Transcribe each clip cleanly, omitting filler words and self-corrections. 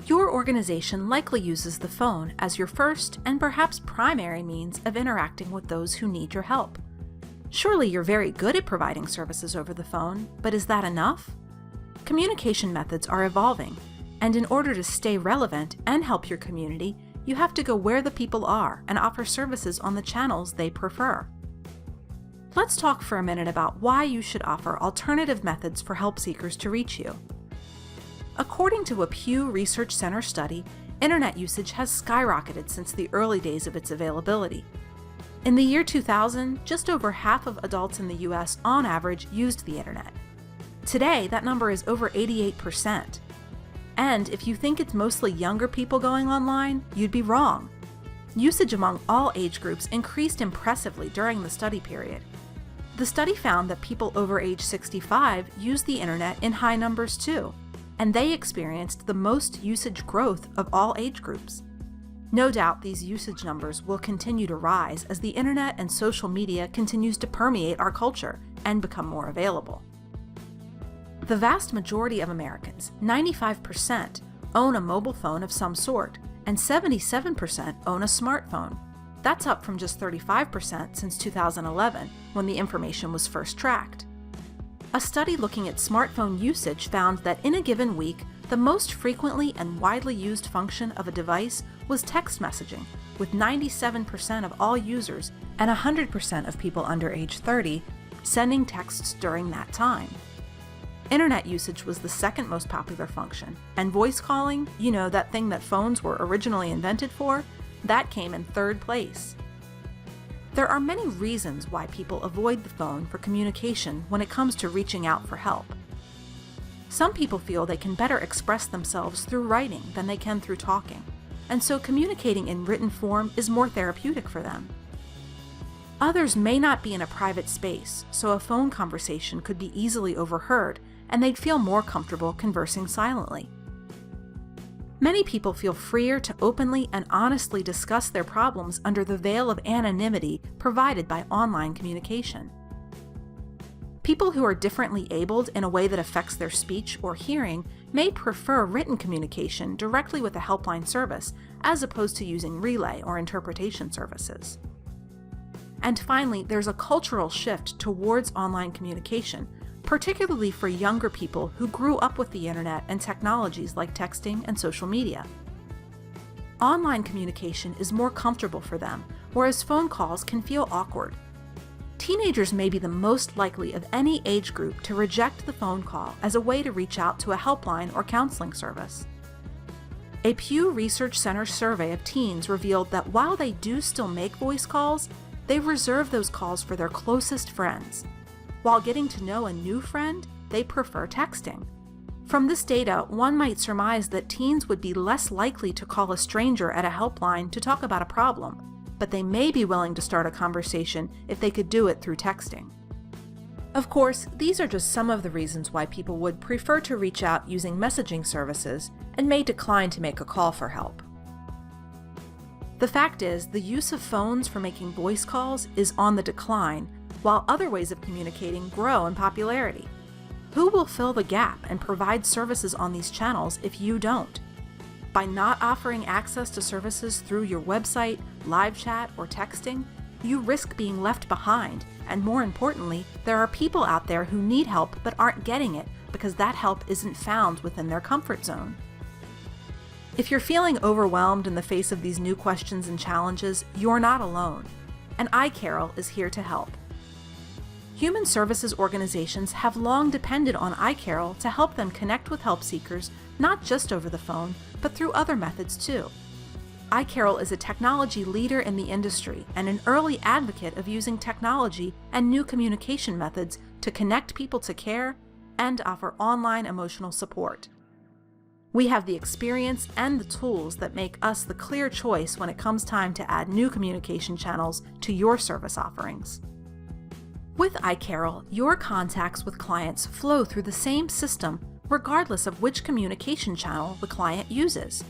Your organization likely uses the phone as your first and perhaps primary means of interacting with those who need your help. Surely you're very good at providing services over the phone, but is that enough? Communication methods are evolving, and in order to stay relevant and help your community, you have to go where the people are and offer services on the channels they prefer. Let's talk for a minute about why you should offer alternative methods for help seekers to reach you. According to a Pew Research Center study, internet usage has skyrocketed since the early days of its availability. In the year 2000, just over half of adults in the US on average used the internet. Today, that number is over 88%. And if you think it's mostly younger people going online, you'd be wrong. Usage among all age groups increased impressively during the study period. The study found that people over age 65 use the internet in high numbers too, and they experienced the most usage growth of all age groups. No doubt these usage numbers will continue to rise as the internet and social media continues to permeate our culture and become more available. The vast majority of Americans, 95%, own a mobile phone of some sort, and 77% own a smartphone. That's up from just 35% since 2011, when the information was first tracked. A study looking at smartphone usage found that in a given week, the most frequently and widely used function of a device was text messaging, with 97% of all users and 100% of people under age 30 sending texts during that time. Internet usage was the second most popular function, and voice calling, you know, that thing that phones were originally invented for, that came in third place. There are many reasons why people avoid the phone for communication when it comes to reaching out for help. Some people feel they can better express themselves through writing than they can through talking, and so communicating in written form is more therapeutic for them. Others may not be in a private space, so a phone conversation could be easily overheard, and they'd feel more comfortable conversing silently. Many people feel freer to openly and honestly discuss their problems under the veil of anonymity provided by online communication. People who are differently abled in a way that affects their speech or hearing may prefer written communication directly with a helpline service as opposed to using relay or interpretation services. And finally, there's a cultural shift towards online communication, particularly for younger people who grew up with the internet and technologies like texting and social media. Online communication is more comfortable for them, whereas phone calls can feel awkward. Teenagers may be the most likely of any age group to reject the phone call as a way to reach out to a helpline or counseling service. A Pew Research Center survey of teens revealed that while they do still make voice calls, they reserve those calls for their closest friends. While getting to know a new friend, they prefer texting. From this data, one might surmise that teens would be less likely to call a stranger at a helpline to talk about a problem, but they may be willing to start a conversation if they could do it through texting. Of course, these are just some of the reasons why people would prefer to reach out using messaging services and may decline to make a call for help. The fact is, the use of phones for making voice calls is on the decline, while other ways of communicating grow in popularity. Who will fill the gap and provide services on these channels if you don't? By not offering access to services through your website, live chat, or texting, you risk being left behind, and more importantly, there are people out there who need help but aren't getting it because that help isn't found within their comfort zone. If you're feeling overwhelmed in the face of these new questions and challenges, you're not alone, and iCarol is here to help. Human services organizations have long depended on iCarol to help them connect with help seekers not just over the phone, but through other methods too. iCarol is a technology leader in the industry and an early advocate of using technology and new communication methods to connect people to care and offer online emotional support. We have the experience and the tools that make us the clear choice when it comes time to add new communication channels to your service offerings. With iCarol, your contacts with clients flow through the same system regardless of which communication channel the client uses.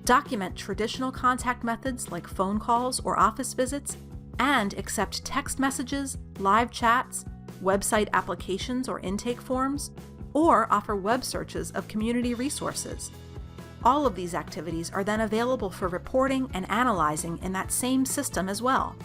Document traditional contact methods like phone calls or office visits, and accept text messages, live chats, website applications or intake forms, or offer web searches of community resources. All of these activities are then available for reporting and analyzing in that same system as well.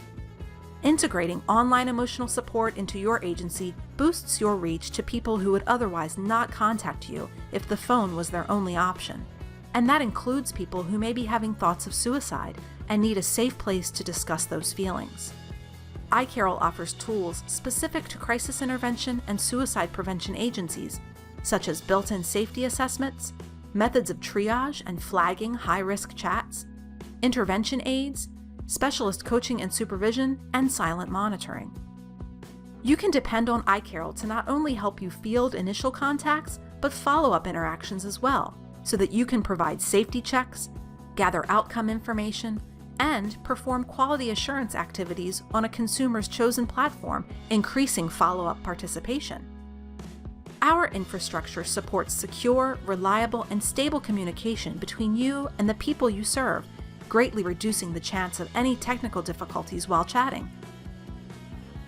Integrating online emotional support into your agency boosts your reach to people who would otherwise not contact you if the phone was their only option. And that includes people who may be having thoughts of suicide and need a safe place to discuss those feelings. iCarol offers tools specific to crisis intervention and suicide prevention agencies, such as built-in safety assessments, methods of triage and flagging high-risk chats, intervention aids, specialist coaching and supervision, and silent monitoring. You can depend on iCarol to not only help you field initial contacts, but follow-up interactions as well, so that you can provide safety checks, gather outcome information, and perform quality assurance activities on a consumer's chosen platform, increasing follow-up participation. Our infrastructure supports secure, reliable, and stable communication between you and the people you serve, greatly reducing the chance of any technical difficulties while chatting.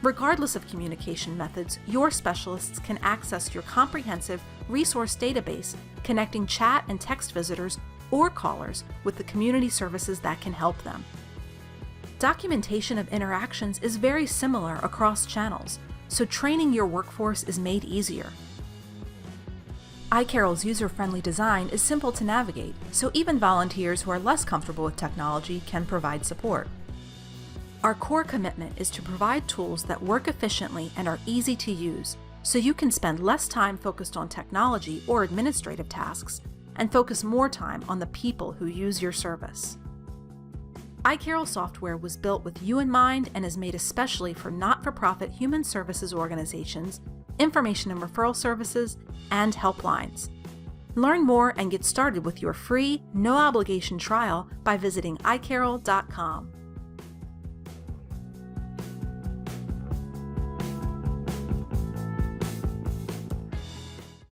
Regardless of communication methods, your specialists can access your comprehensive resource database, connecting chat and text visitors or callers with the community services that can help them. Documentation of interactions is very similar across channels, so training your workforce is made easier. iCarol's user-friendly design is simple to navigate, so even volunteers who are less comfortable with technology can provide support. Our core commitment is to provide tools that work efficiently and are easy to use, so you can spend less time focused on technology or administrative tasks and focus more time on the people who use your service. iCarol software was built with you in mind and is made especially for not-for-profit human services organizations, information and referral services, and helplines. Learn more and get started with your free, no-obligation trial by visiting iCarol.com.